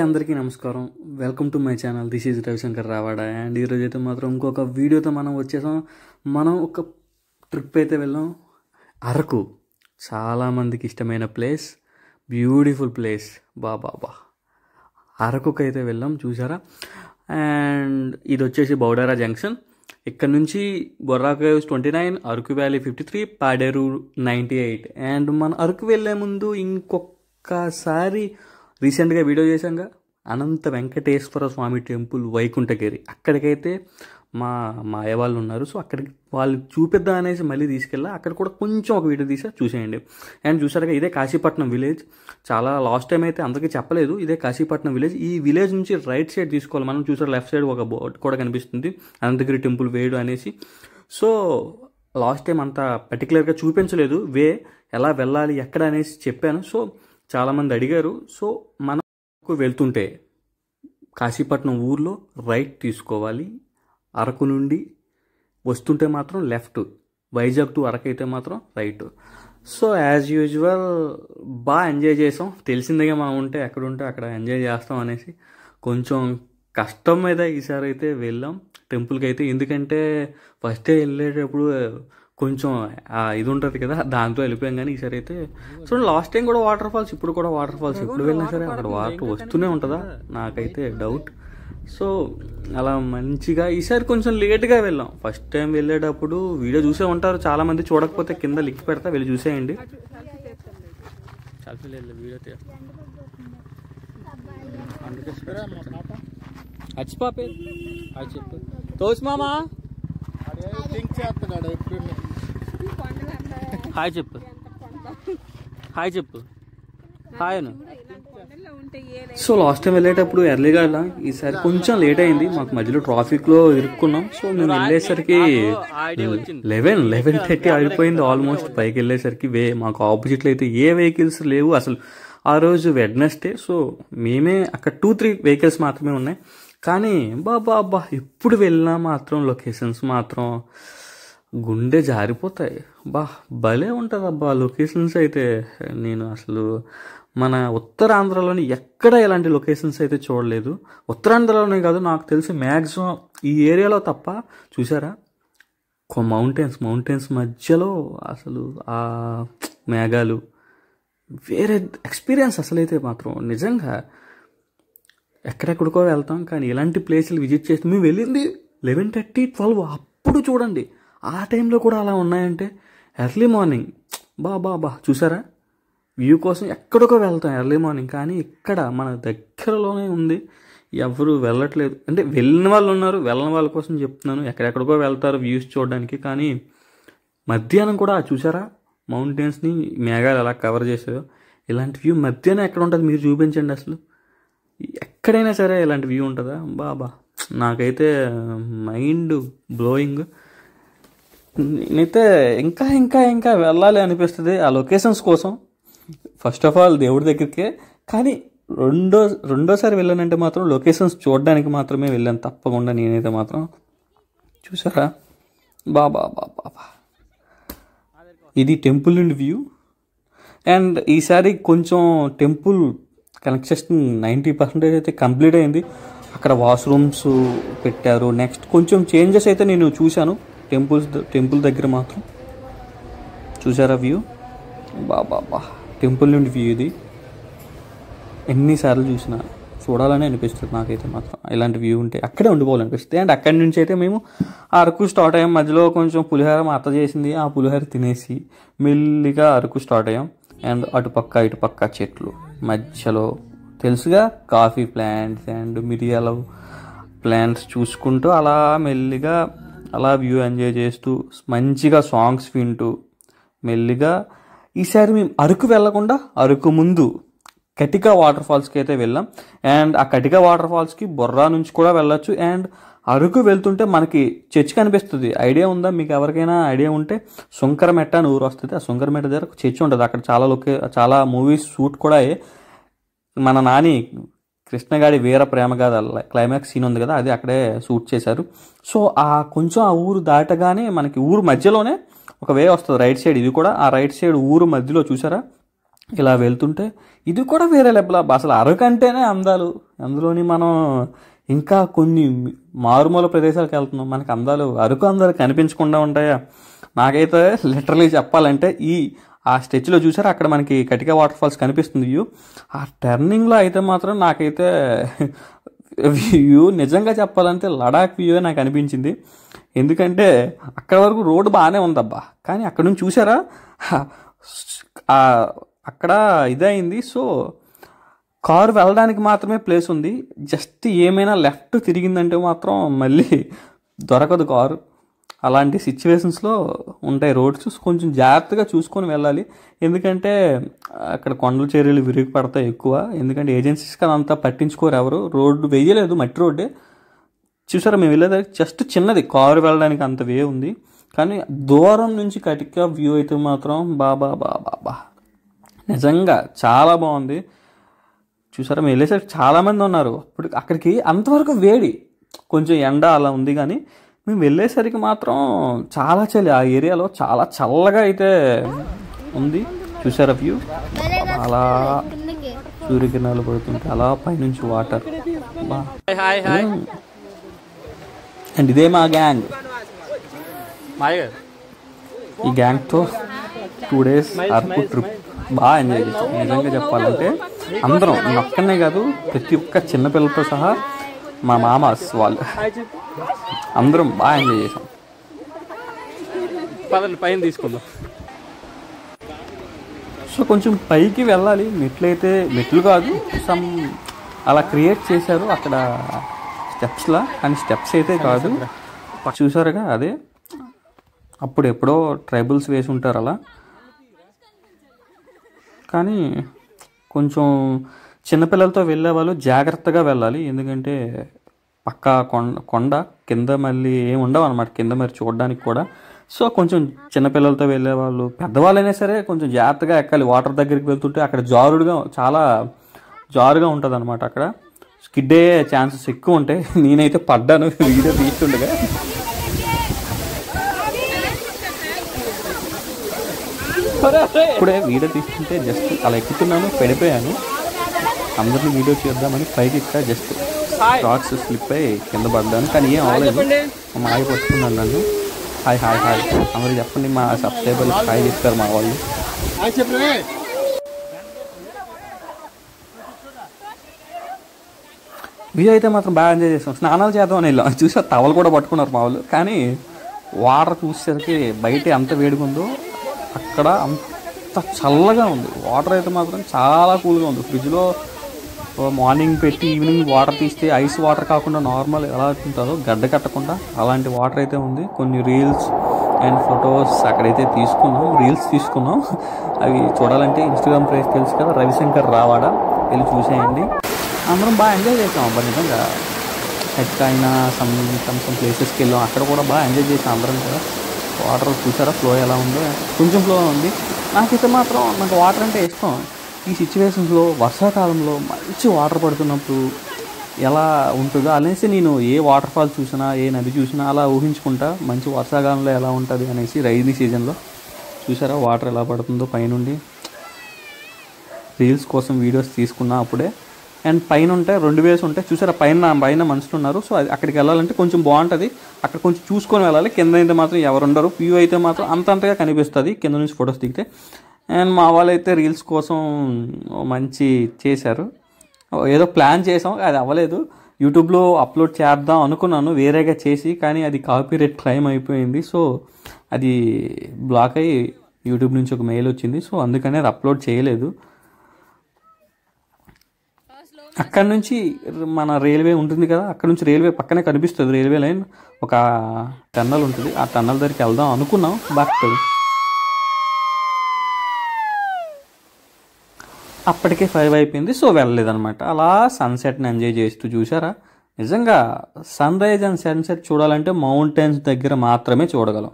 అందరికీ నమస్కారం. Welcome to my channel. This is Ravishankar Ravada. And ఈరోజు అయితే మాత్రం ఇంకొక వీడియోతో మనం వచ్చేసాం. మనం ఒక ట్రిప్ అయితే వెళ్ళాం అరకు. చాలామందికి ఇష్టమైన ప్లేస్, బ్యూటిఫుల్ ప్లేస్. బాబా అరకుకి అయితే వెళ్ళాం, చూసారా. అండ్ ఇది వచ్చేసి బౌడారా జంక్షన్. ఇక్కడ నుంచి Borra caves 29, Araku valley 53, Paderu 98. And మన అరకు వెళ్ళే ముందు ఇంకొకసారి రీసెంట్గా వీడియో చేశాంగా, అనంత వెంకటేశ్వర స్వామి టెంపుల్ వైకుంఠగిరి. అక్కడికైతే మా మాయ వాళ్ళు ఉన్నారు. సో అక్కడికి వాళ్ళు చూపిద్దాం అనేసి మళ్ళీ తీసుకెళ్ళా. అక్కడ కూడా కొంచెం ఒక వీడియో తీసా, చూసేయండి. అండ్ చూసారుగా, ఇదే కాశీపట్నం విలేజ్. చాలా లాస్ట్ టైం అయితే అందరికీ చెప్పలేదు, ఇదే కాశీపట్నం విలేజ్. ఈ విలేజ్ నుంచి రైట్ సైడ్ తీసుకోవాలి మనం. చూసారు, లెఫ్ట్ సైడ్ ఒక బోర్డు కూడా కనిపిస్తుంది, అనంతగిరి టెంపుల్ వేడు అనేసి. సో లాస్ట్ టైం అంత పర్టికులర్గా చూపించలేదు, వే ఎలా వెళ్ళాలి ఎక్కడ అనేసి చెప్పాను. సో చాలామంది అడిగారు. సో మనకు వెళ్తుంటే కాశీపట్నం ఊర్లో రైట్ తీసుకోవాలి. అరకు నుండి వస్తుంటే మాత్రం లెఫ్ట్, వైజాగ్ టు అరకు అయితే మాత్రం రైట్. సో యాజ్ యూజువల్ బాగా ఎంజాయ్ చేసాం. తెలిసిందిగా మనం ఉంటే ఎక్కడుంటే అక్కడ ఎంజాయ్ చేస్తాం అనేసి కొంచెం కష్టం మీద ఈసారి అయితే వెళ్ళాం టెంపుల్కి అయితే. ఎందుకంటే ఫస్ట్ డే వెళ్ళేటప్పుడు కొంచెం ఇది ఉంటుంది కదా, దాంతో వెళ్ళిపోయాం. కానీ ఈసారి అయితే చూడండి, లాస్ట్ టైం కూడా వాటర్ ఫాల్స్, ఇప్పుడు కూడా వాటర్ ఫాల్స్. ఎప్పుడు వెళ్ళినా సరే అక్కడ వాటర్ వస్తూనే ఉంటుందా నాకైతే డౌట్. సో అలా మంచిగా ఈసారి కొంచెం లేట్గా వెళ్ళాం. ఫస్ట్ టైం వెళ్ళేటప్పుడు వీడియో చూసే ఉంటారు చాలామంది, చూడకపోతే కింద లింక్ పెడతా, వెళ్ళి చూసేయండి. అచ్చిపాపే చెప్పు తోసి మామా, హాయ్ చెప్పు, హాయ్ చెప్పు, హాయ్ అను. సో లాస్ట్ టైం వెళ్ళేటప్పుడు ఎర్లీగా వెళ్ళాం, ఈసారి కొంచెం లేట్ అయింది. మాకు మధ్యలో ట్రాఫిక్లో ఇరుక్కున్నాం. సో మేము వెళ్ళేసరికి 11:30 అయిపోయింది ఆల్మోస్ట్. పైకి వెళ్ళేసరికి మాకు ఆపోజిట్లో అయితే ఏ వెహికల్స్ లేవు అసలు. ఆ రోజు వెడ్నెస్డే. సో మేమే అక్కడ 2-3 వెహికల్స్ మాత్రమే ఉన్నాయి. కానీ బాబా ఎప్పుడు వెళ్ళినా మాత్రం లొకేషన్స్ మాత్రం గుండె జారిపోతాయి. భలే ఉంటుంది అబ్బా లొకేషన్స్ అయితే. నేను అసలు మన ఉత్తరాంధ్రలోని ఎక్కడ ఇలాంటి లొకేషన్స్ అయితే చూడలేదు. ఉత్తరాంధ్రలోనే కాదు, నాకు తెలిసి మ్యాక్సిమం ఈ ఏరియాలో తప్ప. చూసారా, మౌంటైన్స్ మధ్యలో అసలు ఆ మేఘాలు వేరే ఎక్స్పీరియన్స్ అసలైతే మాత్రం. నిజంగా ఎక్కడెక్కడికో వెళ్తాం, కానీ ఇలాంటి ప్లేసులు విజిట్ చేస్తే మేము వెళ్ళింది 11:30, 12. అప్పుడు చూడండి, ఆ టైంలో కూడా అలా ఉన్నాయంటే ఎర్లీ మార్నింగ్. బాబా చూసారా, వ్యూ కోసం ఎక్కడికో వెళ్తాం ఎర్లీ మార్నింగ్, కానీ ఇక్కడ మన దగ్గరలోనే ఉంది. ఎవరు వెళ్ళట్లేదు, అంటే వెళ్ళిన వాళ్ళు ఉన్నారు, వెళ్ళని వాళ్ళ కోసం చెప్తున్నాను. ఎక్కడెక్కడికో వెళ్తారు వ్యూస్ చూడడానికి, కానీ మధ్యాహ్నం కూడా చూసారా మౌంటైన్స్ని మేఘాలు ఎలా కవర్ చేసాయో. ఇలాంటి వ్యూ మధ్యాహ్నం ఎక్కడ ఉంటుంది మీరు చూపించండి. అసలు ఎక్కడైనా సరే ఇలాంటి వ్యూ ఉంటుందా? బాబా నాకైతే మైండ్ బ్లోయింగ్. నేనైతే ఇంకా ఇంకా ఇంకా వెళ్ళాలి అనిపిస్తుంది ఆ లొకేషన్స్ కోసం. ఫస్ట్ ఆఫ్ ఆల్ దేవుడి దగ్గరికే, కానీ రెండోసారి వెళ్ళానంటే మాత్రం లొకేషన్స్ చూడడానికి మాత్రమే వెళ్ళాను తప్పకుండా నేనైతే మాత్రం. చూసారా బాబా ఇది టెంపుల్ నుండి వ్యూ. అండ్ ఈసారి కొంచెం టెంపుల్ కన్స్ట్రక్షన్ 90% అయితే కంప్లీట్ అయింది. అక్కడ వాష్రూమ్స్ పెట్టారు. నెక్స్ట్ కొంచెం చేంజెస్ అయితే నేను చూశాను టెంపుల్ దగ్గర మాత్రం. చూసారా వ్యూ? బాబా టెంపుల్ నుండి వ్యూ ఇది. ఎన్నిసార్లు చూసినా చూడాలని అనిపిస్తుంది నాకైతే మాత్రం. ఇలాంటి వ్యూ ఉంటే అక్కడే ఉండిపోవాలనిపిస్తుంది. అండ్ అక్కడి నుంచి అయితే మేము అరకు స్టార్ట్ అయ్యాం. మధ్యలో కొంచెం పులిహోర మా అత్త చేసింది, ఆ పులిహోర తినేసి మెల్లిగా అరకు స్టార్ట్ అయ్యాం. అండ్ అటుపక్క ఇటుపక్క చెట్లు మధ్యలో తెలుసుగా కాఫీ ప్లాంట్స్ అండ్ మిరియాల ప్లాంట్స్ చూసుకుంటూ అలా మెల్లిగా అలా వ్యూ ఎంజాయ్ చేస్తూ మంచిగా సాంగ్స్ వింటూ మెల్లిగా. ఈసారి మేము అరకు వెళ్ళకుండా అరకు ముందు కటిక వాటర్ ఫాల్స్కి అయితే వెళ్ళాం. అండ్ ఆ కటిక వాటర్ ఫాల్స్కి బొర్రా నుంచి కూడా వెళ్ళొచ్చు. అండ్ అరకు వెళ్తుంటే మనకి చర్చ్ కనిపిస్తుంది. ఐడియా ఉందా మీకు? ఎవరికైనా ఐడియా ఉంటే శంకరమెట్ట అని ఊరు వస్తుంది. ఆ శంకరమెట్ట దగ్గర చర్చ్ ఉంటుంది. అక్కడ చాలా మూవీస్ షూట్ కూడా మన నాని కృష్ణగాడి వీర ప్రేమ గాథ క్లైమాక్స్ సీన్ ఉంది కదా, అది అక్కడే షూట్ చేశారు. సో కొంచెం ఆ ఊరు దాటగానే మనకి ఊరు మధ్యలోనే ఒక వే వస్తుంది రైట్ సైడ్. ఇది కూడా ఆ రైట్ సైడ్ ఊరు మధ్యలో చూసారా ఇలా వెళ్తుంటే ఇది కూడా వేరే లెవెల్. అసలు అరకు అంటేనే అందాలు. అందులోని మనం ఇంకా కొన్ని మారుమూల ప్రదేశాలకు వెళ్తున్నాం, మనకు అందాలు అరకు అందాలు కనిపించకుండా ఉంటాయా? నాకైతే లిటరలీ చెప్పాలంటే ఆ స్టెచ్లో చూసారా, అక్కడ మనకి కటిక వాటర్ ఫాల్స్ కనిపిస్తుంది వ్యూ. ఆ టర్నింగ్లో అయితే మాత్రం నాకైతే వ్యూ నిజంగా చెప్పాలంటే లడాక్ వ్యూ నాకు అనిపించింది. ఎందుకంటే అక్కడ వరకు రోడ్డు బాగానే ఉందబ్బా, కానీ అక్కడ నుంచి చూసారా అక్కడ ఇదైంది. సో కారు వెళ్ళడానికి మాత్రమే ప్లేస్ ఉంది. జస్ట్ ఏమైనా లెఫ్ట్ తిరిగిందంటే మాత్రం మళ్ళీ దొరకదు కారు. అలాంటి సిచ్యువేషన్స్లో ఉంటాయి రోడ్స్. కొంచెం జాగ్రత్తగా చూసుకొని వెళ్ళాలి. ఎందుకంటే అక్కడ కొండల చర్యలు విరిగి పడతాయి ఎక్కువ. ఎందుకంటే ఏజెన్సీస్కి అదంతా పట్టించుకోరు ఎవరు. రోడ్డు వేయలేదు, మట్టి రోడ్డే. చూసారా మేము వెళ్ళేదానికి జస్ట్ చిన్నది, కారు వెళ్ళడానికి అంత వే ఉంది. కానీ దూరం నుంచి కటిక వ్యూ అయితే మాత్రం బాబా నిజంగా చాలా బాగుంది. చూసారా మేము వెళ్ళేసరికి చాలామంది ఉన్నారు. అప్పుడు అక్కడికి అంతవరకు వేడి, కొంచెం ఎండ అలా ఉంది. కానీ మేము వెళ్ళేసరికి మాత్రం చాలా చలి. ఆ ఏరియాలో చాలా చల్లగా అయితే ఉంది. చూసారా వ్యూ అలా సూర్యకిరణాలు పడుతుంటే అలా పైనుంచి వాటర్. అండ్ ఇదే మా గ్యాంగ్. ఈ గ్యాంగ్తో 2 days అరకు ట్రిప్ బాగా ఎంజాయ్ చేసాం. నిజంగా చెప్పాలంటే అందరం, నేను ఒక్కనే కాదు, ప్రతి ఒక్క చిన్నపిల్లలతో సహా మా మామాస్ వాళ్ళు అందరం బాగా ఎంజాయ్ చేసాం. పైన తీసుకుందాం. సో కొంచెం పైకి వెళ్ళాలి. మెట్లు కాదు, సమ్ అలా క్రియేట్ చేశారు అక్కడ స్టెప్స్లా, కానీ స్టెప్స్ అయితే కాదు. చూసారుగా అదే అప్పుడు ఎప్పుడో ట్రైబల్స్ వేసి ఉంటారు అలా. కానీ కొంచెం చిన్నపిల్లలతో వెళ్ళే వాళ్ళు జాగ్రత్తగా వెళ్ళాలి. ఎందుకంటే పక్కా కొండ కింద మళ్ళీ ఏమి ఉండవు అనమాట, కింద మరి చూడడానికి కూడా. సో కొంచెం చిన్నపిల్లలతో వెళ్ళే వాళ్ళు, పెద్దవాళ్ళైనా సరే కొంచెం జాగ్రత్తగా ఎక్కాలి. వాటర్ దగ్గరికి వెళ్తుంటే అక్కడ చాలా జారుగా ఉంటుంది అనమాట. అక్కడ స్కిడ్ అయ్యే ఛాన్సెస్ ఎక్కువ ఉంటాయి. నేనైతే పడ్డాను వీడియో తీస్తుండగా. ఇప్పుడే వీడియో తీసుకుంటే జస్ట్ అలా ఎక్కుతున్నాను, పడిపోయాను. అందరినీ వీడియో చేద్దామని పైకి ఎక్కా, జస్ట్ షార్ట్స్ స్లిప్ అయ్యి కింద పడ్డాను. కానీ ఏం అవ్వలేదు, మా ఆయి పట్టుకున్నాను నన్ను. హాయ్ అందరూ చెప్పండి, మా సబ్స్క్రైబర్లు హాయ్ చెప్తారు మా వాళ్ళు. వ్యూ అయితే మాత్రం బాగా ఎంజాయ్ చేస్తాం. స్నానాలు చేద్దామని వెళ్ళాం. చూసా టవల్ కూడా పట్టుకున్నారు మా వాళ్ళు. కానీ వాటర్ చూసేసరికి బయట ఎంత వేడిగా ఉందో అక్కడ అంత చల్లగా ఉంది. వాటర్ అయితే మాత్రం చాలా కూల్గా ఉంది. ఫ్రిడ్జ్లో మార్నింగ్ పెట్టి ఈవినింగ్ వాటర్ తీస్తే ఐస్ వాటర్ కాకుండా నార్మల్ ఎలా ఉంటుందో గడ్డ కట్టకుండా అలాంటి వాటర్ అయితే ఉంది. కొన్ని రీల్స్ అండ్ ఫొటోస్ అక్కడైతే రీల్స్ తీసుకున్నాం. అవి చూడాలంటే ఇన్స్టాగ్రామ్ పేజ్ తెలుసు కదా, రవిశంకర్ రావాడ, వెళ్ళి చూసేయండి. అందరం బాగా ఎంజాయ్ చేసాం అబ్బా. నిజంగా ఎక్కడైనా సమ్ ప్లేసెస్కి వెళ్ళాం, అక్కడ కూడా బాగా ఎంజాయ్ చేసాం అందరం కూడా. వాటర్ చూసారా ఫ్లో ఎలా ఉందో, కొంచెం ఫ్లో ఉంది. నాకైతే మాత్రం నాకు వాటర్ అంటే ఇష్టం. ఈ సిచ్యువేషన్స్లో వర్షాకాలంలో మంచి వాటర్ పడుతున్నప్పుడు ఎలా ఉంటుందో అనేసి నేను ఏ వాటర్ ఫాల్ చూసినా, ఏ నది చూసినా అలా ఊహించుకుంటా. మంచి వర్షాకాలంలో ఎలా ఉంటుంది అనేసి. రైనీ సీజన్లో చూసారా వాటర్ ఎలా పడుతుందో పైనుండి. రీల్స్ కోసం వీడియోస్ తీసుకున్నా అప్పుడే. అండ్ పైన ఉంటాయి 2 ways ఉంటాయి. చూసారా పైన మనుషులు ఉన్నారు. సో అక్కడికి వెళ్ళాలంటే కొంచెం బాగుంటుంది. అక్కడ కొంచెం చూసుకొని వెళ్ళాలి. కింద అయితే మాత్రం ఎవరు ఉండరు. వ్యూ అయితే మాత్రం అంతగా కనిపిస్తుంది కింద నుంచి ఫొటోస్ దిగితే. అండ్ మా వాళ్ళైతే రీల్స్ కోసం మంచి చేశారు. ఏదో ప్లాన్ చేసాం, అది అవ్వలేదు. యూట్యూబ్లో అప్లోడ్ చేద్దాం అనుకున్నాను వేరేగా చేసి, కానీ అది కాపీరైట్ క్లెయిమ్ అయిపోయింది. సో అది బ్లాక్ అయ్యి యూట్యూబ్ నుంచి ఒక మెయిల్ వచ్చింది. సో అందుకనే అది అప్లోడ్ చేయలేదు. అక్కడ నుంచి మన రైల్వే ఉంటుంది కదా, అక్కడ నుంచి రైల్వే పక్కనే కనిపిస్తుంది రైల్వే లైన్. ఒక టన్నల్ ఉంటుంది, ఆ టన్నల్ దగ్గరికి వెళ్దాం అనుకున్నాం. బట్ అప్పటికే 5 అయిపోయింది. సో వెళ్ళలేదన్నమాట. అలా సన్సెట్ని ఎంజాయ్ చేస్తూ చూసారా. నిజంగా సన్ రైజ్ అండ్ సన్సెట్ చూడాలంటే మౌంటైన్స్ దగ్గర మాత్రమే చూడగలం.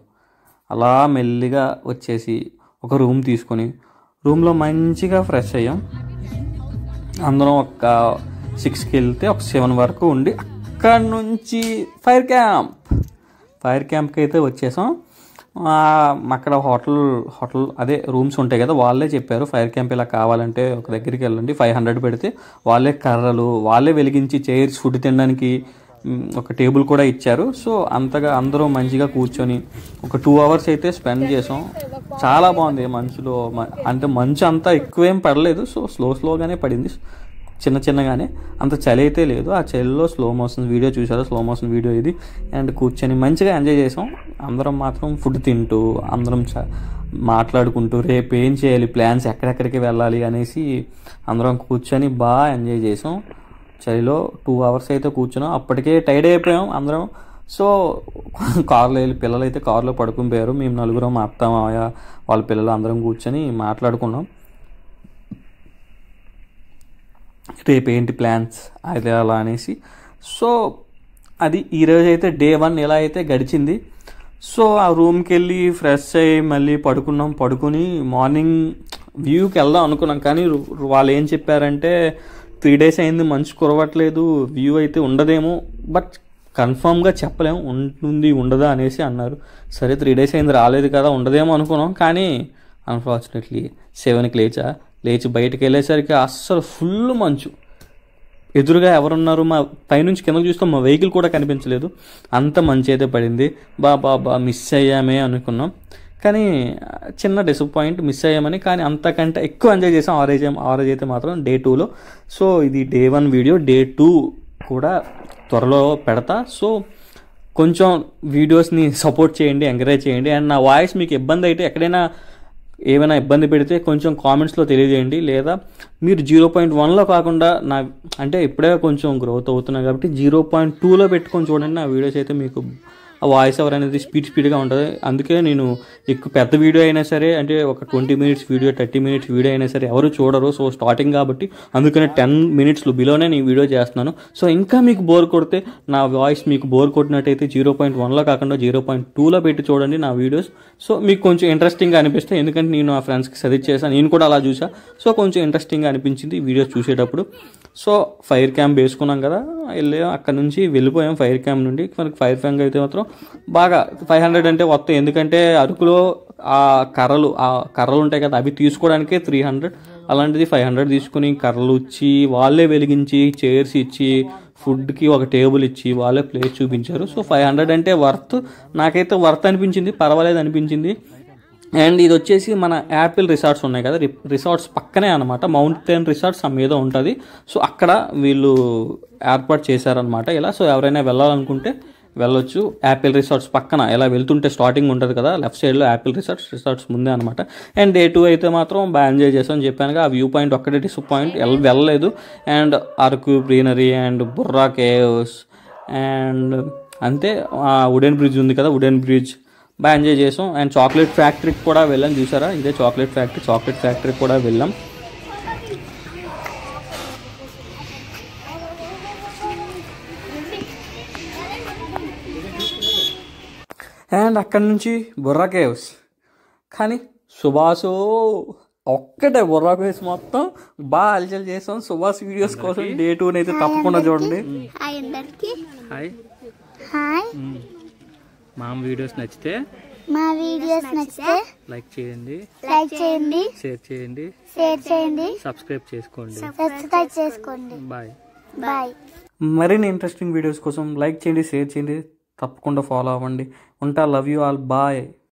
అలా మెల్లిగా వచ్చేసి ఒక రూమ్ తీసుకొని రూమ్లో మంచిగా ఫ్రెష్ అయ్యాం. అందరం ఒక 6కి వెళ్తే ఒక 7 వరకు ఉండి అక్కడ నుంచి ఫైర్ క్యాంప్కి అయితే వచ్చేసాం. అక్కడ హోటల్ అదే రూమ్స్ ఉంటాయి కదా, వాళ్ళే చెప్పారు ఫైర్ క్యాంప్ ఇలా కావాలంటే ఒక దగ్గరికి వెళ్ళండి, 500 పెడితే వాళ్ళే కర్రలు వాళ్ళే వెలిగించి చైర్స్, ఫుడ్ తినడానికి ఒక టేబుల్ కూడా ఇచ్చారు. సో అంతగా అందరూ మంచిగా కూర్చొని ఒక 2 hours అయితే స్పెండ్ చేసాం. చాలా బాగుంది. మంచులో అంటే మంచు అంతా ఎక్కువేం పడలేదు, సో స్లోగానే పడింది, చిన్నగానే, అంత చలి అయితే లేదు. ఆ చలిలో స్లో మోషన్ వీడియో చూసారు, స్లో మోషన్ వీడియో ఇది. అండ్ కూర్చొని మంచిగా ఎంజాయ్ చేసాం. అందరం మాత్రం ఫుడ్ తింటూ అందరం మాట్లాడుకుంటూ రేపు ఏం చేయాలి, ప్లాన్స్ ఎక్కడెక్కడికి వెళ్ళాలి అనేసి అందరం కూర్చొని బాగా ఎంజాయ్ చేసాం. చలిలో 2 hours అయితే కూర్చున్నాం. అప్పటికే టైర్డ్ అయిపోయాం అందరం. సో కార్లో వెళ్ళి పిల్లలు అయితే కారులో పడుకుని పోయారు. మేము నలుగురం, మా అత్త, మావయ్య, వాళ్ళ పిల్లలు అందరం కూర్చొని మాట్లాడుకున్నాం రేపు ఏంటి ప్లాన్స్ అది అలా అనేసి. సో అది ఈరోజు అయితే డే 1 ఎలా అయితే గడిచింది. సో ఆ రూమ్కి వెళ్ళి ఫ్రెష్ అయ్యి మళ్ళీ పడుకుని మార్నింగ్ వ్యూకి వెళ్దాం అనుకున్నాం. కానీ వాళ్ళు ఏం చెప్పారంటే 3 days అయింది, మంచు కురవట్లేదు, వ్యూ అయితే ఉండదేమో, బట్ కన్ఫామ్గా చెప్పలేము ఉంటుంది ఉండదా అనేసి అన్నారు. సరే 3 days అయింది, రాలేదు కదా, ఉండదేమో అనుకున్నాం. కానీ అన్ఫార్చునేట్లీ 7కి లేచి బయటకు వెళ్ళేసరికి అస్సలు ఫుల్ మంచు. ఎదురుగా ఎవరున్నారు, మా పైనుంచి కిందకు చూస్తే మా వెహికల్ కూడా కనిపించలేదు, అంత మంచి అయితే పడింది. బా మిస్ అయ్యామే అనుకున్నాం. కానీ చిన్న డిసప్పాయింట్, మిస్ అయ్యామని. కానీ అంతకంటే ఎక్కువ ఎంజాయ్ చేసాం ఆవరేజ్ అయితే మాత్రం డే 2లో. సో ఇది డే 1 వీడియో, డే 2 కూడా త్వరలో పెడతా. సో కొంచెం వీడియోస్ని సపోర్ట్ చేయండి, ఎంకరేజ్ చేయండి. అండ్ నా వాయిస్ మీకు ఇబ్బంది అయితే, ఎక్కడైనా ఏమైనా ఇబ్బంది పెడితే కొంచెం కామెంట్స్లో తెలియజేయండి. లేదా మీరు 0.1లో కాకుండా అంటే ఇప్పుడే కొంచెం గ్రోత్ అవుతున్నా కాబట్టి 0.2లో పెట్టుకొని చూడండి. నా వీడియోస్ అయితే మీకు ఆ వాయిస్ ఓవర్ అనేది స్పీడ్గా ఉంటుంది. అందుకే నేను ఎక్కువ పెద్ద వీడియో అయినా సరే, అంటే ఒక 20 minutes వీడియో, 30 minutes వీడియో అయినా సరే ఎవరు చూడరు. సో స్టార్టింగ్ కాబట్టి అందుకనే 10 minutes బిలోనే నేను వీడియో చేస్తున్నాను. సో ఇంకా మీకు బోర్ కొడితే, నా వాయిస్ మీకు బోర్ కొట్టినట్టయితే 0.1లో కాకుండా 0.2లో పెట్టి చూడండి నా వీడియోస్. సో మీకు కొంచెం ఇంట్రెస్టింగ్గా అనిపిస్తాయి. ఎందుకంటే నేను నా ఫ్రెండ్స్కి సజెస్ట్ చేశాను, నేను కూడా అలా చూసా. సో కొంచెం ఇంట్రెస్టింగ్గా అనిపించింది వీడియోస్ చూసేటప్పుడు. సో ఫైర్ క్యాంప్ వేసుకున్నాం కదా, అక్కడ నుంచి వెళ్ళిపోయాం ఫైర్ క్యాంప్ నుండి. మనకి ఫైర్ క్యాంప్ అయితే మాత్రం బాగా 500 అంటే వస్తాయి. ఎందుకంటే అరకులో ఆ కర్రలు ఉంటాయి కదా, అవి తీసుకోవడానికే 300, అలాంటిది 500 తీసుకుని కర్రలు ఇచ్చి వాళ్ళే వెలిగించి, చైర్స్ ఇచ్చి, ఫుడ్కి ఒక టేబుల్ ఇచ్చి వాళ్ళే ప్లేస్ చూపించారు. సో 500 అంటే నాకైతే వర్త్ అనిపించింది, పర్వాలేదు అనిపించింది. అండ్ ఇది వచ్చేసి మన యాపిల్ రిసార్ట్స్ ఉన్నాయి కదా, రిసార్ట్స్ పక్కనే అనమాట, మౌంటైన్ రిసార్ట్స్ ఏదో ఉంటుంది. సో అక్కడ వీళ్ళు ఏర్పాటు చేశారనమాట ఇలా. సో ఎవరైనా వెళ్ళాలనుకుంటే వెళ్ళొచ్చు. యాపిల్ రిసార్ట్స్ పక్కన ఇలా వెళ్తుంటే స్టార్టింగ్ ఉంటుంది కదా, లెఫ్ట్ సైడ్లో యాపిల్ రిసార్ట్స్ ముందే అనమాట. అండ్ డే 2 అయితే మాత్రం బాగా ఎంజాయ్ చేసామని చెప్పాను. ఆ వ్యూ పాయింట్ ఒక్కటే డిసప్పాయింట్, వెళ్ళలేదు. And Araku greenery and Borra caves and అంతే. వుడెన్ బ్రిడ్జ్ ఉంది కదా, వుడెన్ బ్రిడ్జ్ బాగా ఎంజాయ్ చేసాం. అండ్ చాక్లెట్ ఫ్యాక్టరీకి కూడా వెళ్ళాం. చూసారా, ఇదే చాక్లెట్ ఫ్యాక్టరీకి కూడా వెళ్ళాం. అండ్ అక్కడి నుంచి బుర్రా కేవ్స్. కానీ సుభాష్ ఒక్కటే బుర్రా కేవ్స్ మొత్తం బాగా అలచల్ చేసాం. సుభాష్ వీడియోస్ కోసం డే 2 అయితే తప్పకుండా చూడండి. హాయ్. మా వీడియోస్ నచ్చితే లైక్ చేయండి, షేర్ చేయండి, సబ్స్క్రైబ్ చేసుకోండి. బాయ్. మరిన్ని ఇంట్రెస్టింగ్ వీడియోస్ కోసం లైక్ చేయండి, షేర్ చేయండి, తప్పకుండా ఫాలో అవ్వండి. ఉంటా. Love you all. బాయ్.